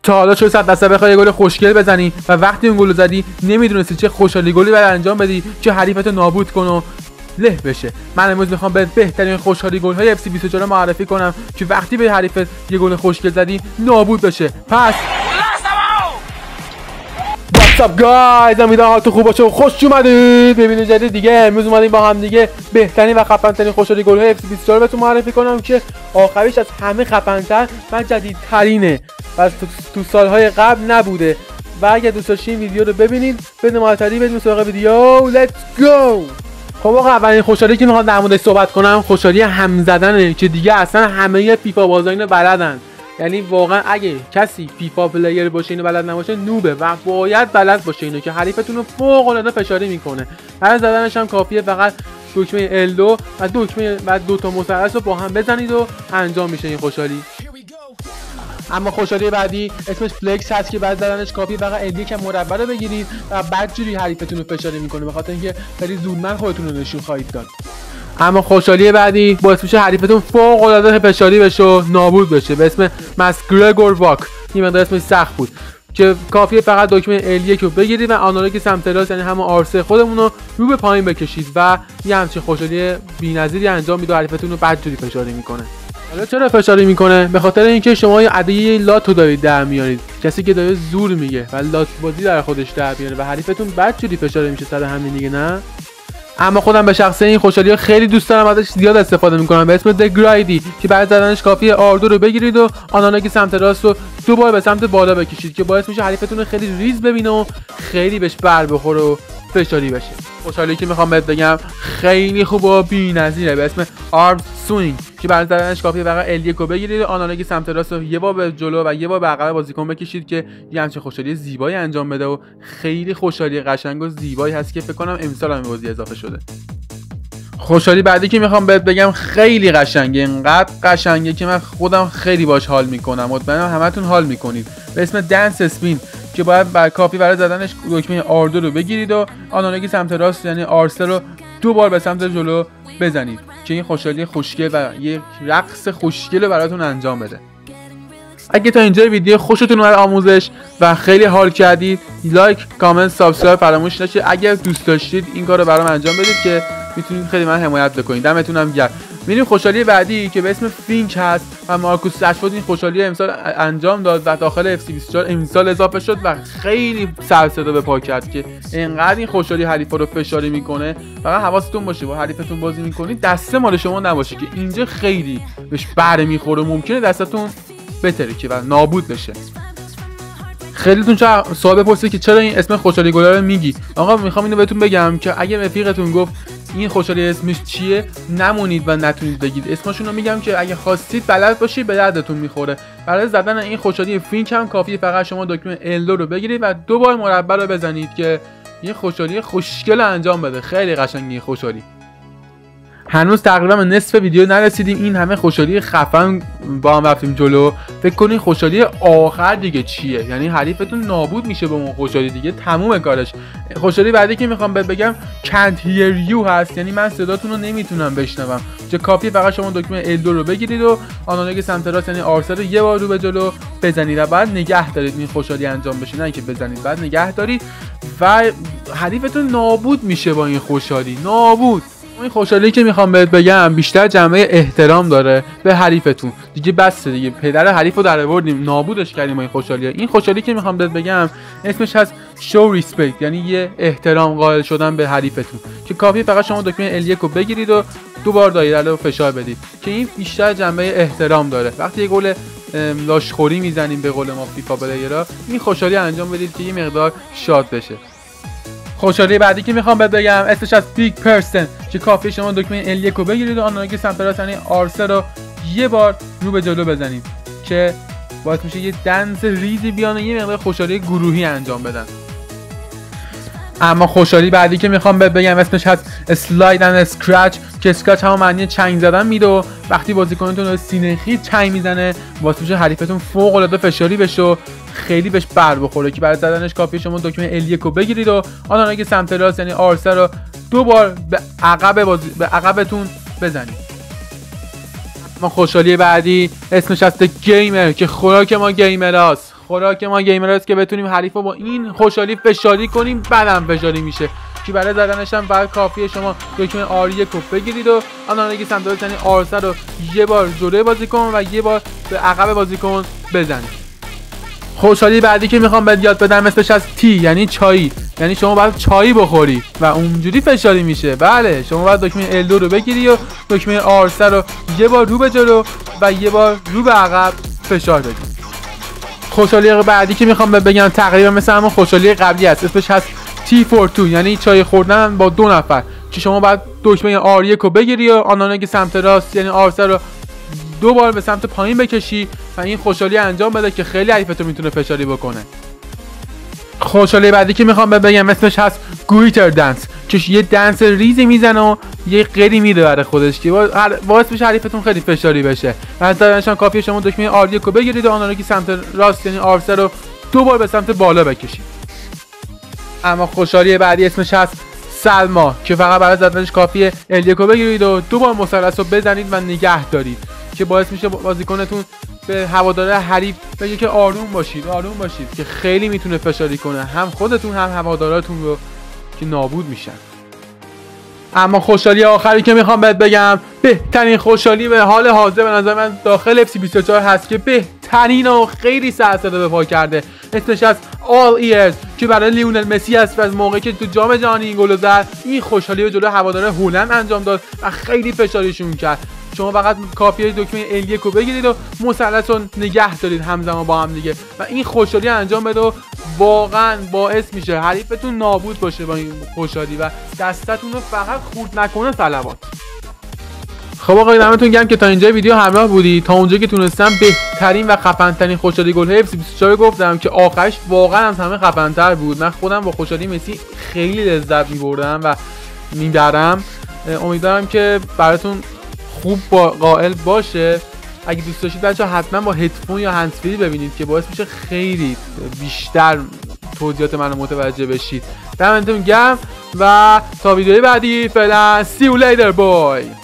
تا حالا شده 100% بخوای گل خوشگل بزنی و وقتی اون گل زدی نمیدونستی چه خوشحالی گلی باید انجام بدی که حریفتو نابود کنه و له بشه. من امروز میخوام به بهترین خوشحالی گل های FC24 معرفی کنم که وقتی به حریفت یه گل خوشگل زدی نابود بشه. پس What's up guys، امیدوارم حالتون خوب باشه و خوش اومدید به ویدیو جدید دیگه. امروز اومدیم با هم دیگه بهترین و خفن‌ترین خوشحالی گل های FC24 رو بهتون معرفی کنم که آخریش از همه خفن‌تر و جدیدترینه و تو سالهای قبل نبوده. و اگه دوست داشتین ویدیو رو ببینید بدون معطلی بریم سراغ ویدیو. Let's go. خب آقا اولین خوشحالی که میخوام در موردش صحبت کنم خوشحالی هم زدنه که دیگه اصلا همه فیفا بازا اینو بلدن. یعنی واقعا اگه کسی فیفا پلیر باشه اینو بلد نباشه نوبه و باید بلد باشه اینو که حریفتون رو فوق العاده فشاری میکنه. برای زدنش هم کافیه فقط دکمه L2 و دکمه و دو تا مثلث رو با هم بزنید و انجام میشه این خوشحالی. اما خوشحالی بعدی اسمش فلکس هست که بعد زدنش کافیه فقط L1 مربع رو بگیرید و بعد جوری حریفتون رو فشاری میکنه به خاطر اینکه خیلی زودمن خودتون رو نشون خواهید داد. اما خوشحالی بعدی باعث میشه حریفتون فوق العاده فشاری بشه و نابود بشه به اسم مسگرگور واک. این مقدار اسمش سخت بود که کافیه فقط دکمه L1 رو بگیرید و آنالوگ سمت راست یعنی همون آرسه خودمون رو به پایین بکشید و یه همچین خوشحالی بی‌نظیری انجام میده و حریفتون رو بدجوری فشاری میکنه. حالا چرا فشاری میکنه؟ به خاطر اینکه شما یه عدیه لاتو دارید در میارید. کسی که داره زور میگه و لات بازی در خودش در میاره و حریفتون بدجوری فشاری میشه سر همین دیگه نه. اما خودم به شخصه این خوشحالی خیلی دوست دارم ازش زیاد استفاده میکنم به اسم دگرایدی که بعد زدنش کافیه R2 رو بگیرید و آنالوگ سمت راست رو دو بار به سمت بالا بکشید که باعث میشه حریفتون رو خیلی ریز ببینه و خیلی بهش بر بخوره و فشاری بشه. خوشحالی که میخوام بهت بگم خیلی خوب و بی‌نظیره به اسم آرم سوینگ که برای زدنش کافیه فقط L1 رو بگیرید و آنالوگ سمت راست رو یه بار به جلو و یه بار به عقب بازیکن بکشید که یه همچین خوشحالی زیبایی انجام بده و خیلی خوشحالی قشنگ و زیبایی هست که فکر کنم امسال هم بازی اضافه شده. خوشحالی بعدی که میخوام بهت بگم خیلی قشنگه، اینقدر قشنگه که من خودم خیلی باش حال میکنم، مطمئنم همتون حال میکنید. به اسم دنس اسپین که باید کافی برای زدنش دکمه R2 رو بگیرید و آنالوگ سمت راست یعنی R3 رو دو بار به سمت جلو بزنید که این خوشحالی خوشگل و یک رقص خوشگل رو براتون انجام بده. اگه تا اینجا ویدیو خوشتون اومد آموزش و خیلی حال کردید لایک، کامنت، سابسکرایب فراموش نشه. اگر دوست داشتید این کارو برام انجام بدید که میتونید خیلی من حمایت بکنید. دمتون هم گرم. میریم خوشحالی بعدی که به اسم فینک هست و مارکوس رشفورد این خوشحالی امسال انجام داد و داخل FC24 امسال اضافه شد و خیلی سر صدا به پا کرد که اینقدر این خوشحالی حریفا رو فشاری میکنه. فقط حواستون باشه با حریفتون بازی میکنید دسته مال شما نباشه که اینجا خیلی بهش بر میخوره، ممکنه دستتون بترکه و نابود بشه. خیلیتون سوال بپرسید که چرا این اسم خوشحالی گلا رو میگی؟ آقا میخوام اینو بهتون بگم که اگه رفیقتون گفت این خوشحالی اسمش چیه نمونید و نتونید بگید اسمشون رو میگم که اگه خواستید بلد باشید به دردتون میخوره. برای زدن این خوشحالی فینک هم کافیه فقط شما دکمه L2 رو بگیرید و دو بار مربع رو بزنید که یه خوشحالی خوشگل انجام بده. خیلی قشنگه خوشحالی. هنوز تقریبا نصف ویدیو نرسیدیم این همه خوشحالی خفن با هم رفتیم جلو. فکر کنین خوشحالی آخر دیگه چیه؟ یعنی حریفتون نابود میشه به اون خوشحالی دیگه تموم کارش. خوشحالی بعدی که میخوام بهت بگم can't hear you هست یعنی من صداتون رو نمیتونم بشنوم که کافیه فقط شما دکمه L2 رو بگیرید و آنالوگ سمت راست یعنی R3 رو یه بار رو به جلو بزنید و بعد نگه دارید این خوشحالی انجام بشه، نه اینکه بزنید بعد نگه دارید و حریفتون نابود میشه با این خوشحالی. نابود. این خوشحالی که میخوام بهت بگم بیشتر جنبه احترام داره به حریفتون. دیگه بسه دیگه، پدر حریفو در آوردیم نابودش کردیم با این خوشحالی. این خوشحالی که میخوام بهت بگم اسمش هست show respect یعنی یه احترام قائل شدن به حریفتون که کافیه فقط شما دکمه L1 رو بگیرید و دو بار دایره رو فشار بدید که این بیشتر جنبه احترام داره. وقتی یه گل لاشخوری میزنیم به قول ما فیفا پلیرها این خوشحالی انجام بدید که یه مقدار شاد بشه. خوشحالی بعدی که میخوام بهت بگم اسمش از بیگ پرسن که کافیه شما دکمه L1 رو بگیرید و آنالوگ سمت راست یعنی R3 رو یه بار رو به جلو بزنید که باعث میشه یه دنس ریزی بیان و یه مقدار خوشحالی گروهی انجام بدن. اما خوشحالی بعدی که میخوام بهت بگم اسمش هست اسلاید اند اسکرچ که اسکرچ هم معنی چنگ زدن میده و وقتی بازیکنتون رو سینه خیز چنگ میزنه باعث میشه حریفتون فوق العاده فشاری بشه و خیلی بهش بر بخوره که برای زدنش کافیه شما دکمه L1 رو بگیرید و آنالوگ سمت راست یعنی R3 رو دو بار به عقبتون بزنید. ما خوشحالی بعدی اسمش هست گیمر که خوراک ما گیمراست. خوراک ما گیمراست که بتونیم حریف رو با این خوشحالی فشاری کنیم، بعدم فشاری میشه که برای زدنش هم فقط کافیه شما دکمه R1 رو بگیرید و آنالوگ سمت راست یعنی R3 رو یه بار جلوی بازیکن و یه بار به عقب بازیکن بزنید. خوشحالی بعدی که میخوام بهت یاد بدم اسمش از تی یعنی چایی، یعنی شما باید چایی بخوری و اونجوری فشاری میشه. بله شما باید دکمه L2 رو بگیری و دکمه R3 رو یه بار رو به جلو و یه بار رو به عقب فشار بدی. خوشحالی بعدی که میخوام بهت بگم تقریبا مثل همون خوشحالی قبلی است، اسمش هست T4 یعنی چای خوردن با 2 نفر که شما باید دکمه R1 رو بگیری و آنالوگ سمت راست یعنی R3 رو 2 بار به سمت پایین بکشی و این خوشحالی انجام بده که خیلی حریفتو میتونه فشاری بکنه. خوشحالی بعدی که میخوام بگم اسمش هست گویتر دنس که یه دنس ریزی میزنه و یه قری میده برای خودش که باعث بشه حریفتون خیلی فشاری بشه. مثلا کافیه شما دکمه R1 رو بگیرید و آنالوگ سمت راست یعنی R3 رو 2 بار به سمت بالا بکشید. اما خوشحالی بعدی اسمش هست سلما که فقط برای زدنش کافیه L1 رو بگیرید و 2 بار مثلث رو بزنید و نگه دارید که باعث میشه بازیکنتون به هواداره حریف بگه که آروم باشید که خیلی میتونه فشاری کنه هم خودتون هم هواداراتون رو که نابود میشن. اما خوشحالی آخری که میخوام بهت بگم بهترین خوشحالی به حال حاضر به نظر من داخل FC24 هست که بهترین و خیلی سرسده به پا کرده، اسمش از All Ears که برای لیونل مسی است و از موقعی که تو جام جهانی این گل زد این خوشحالی رو جلوی هواداره هلند انجام داد و خیلی فشاریشون کرد. شما فقط کافیه دکمه L1 رو بگیرید و مثلث رو نگه دارید همزمان با هم دیگه و این خوشحالی انجام بده و واقعا باعث میشه حریفتون نابود باشه با این خوشحالی و دستتون رو فقط خورد نکنه. صلوات. خب آقا دمتون گرم که تا اینجا ویدیو همراه بودی. تا اونجا که تونستم بهترین و خفن‌ترین خوشحالی گل‌های FC24 گفتم که آخرش واقعا از همه خفن‌تر بود. من خودم با خوشحالی مسی خیلی لذت می‌بردم و می‌برم. امیدوارم که براتون خوب با قائل باشه. اگه دوست داشتید بچه‌ها حتما با هدفون یا هندزفری ببینید که باعث میشه خیلی بیشتر توضیحات منو متوجه بشید. دمتون گرم و تا ویدیوی بعدی فعلا see you later boy.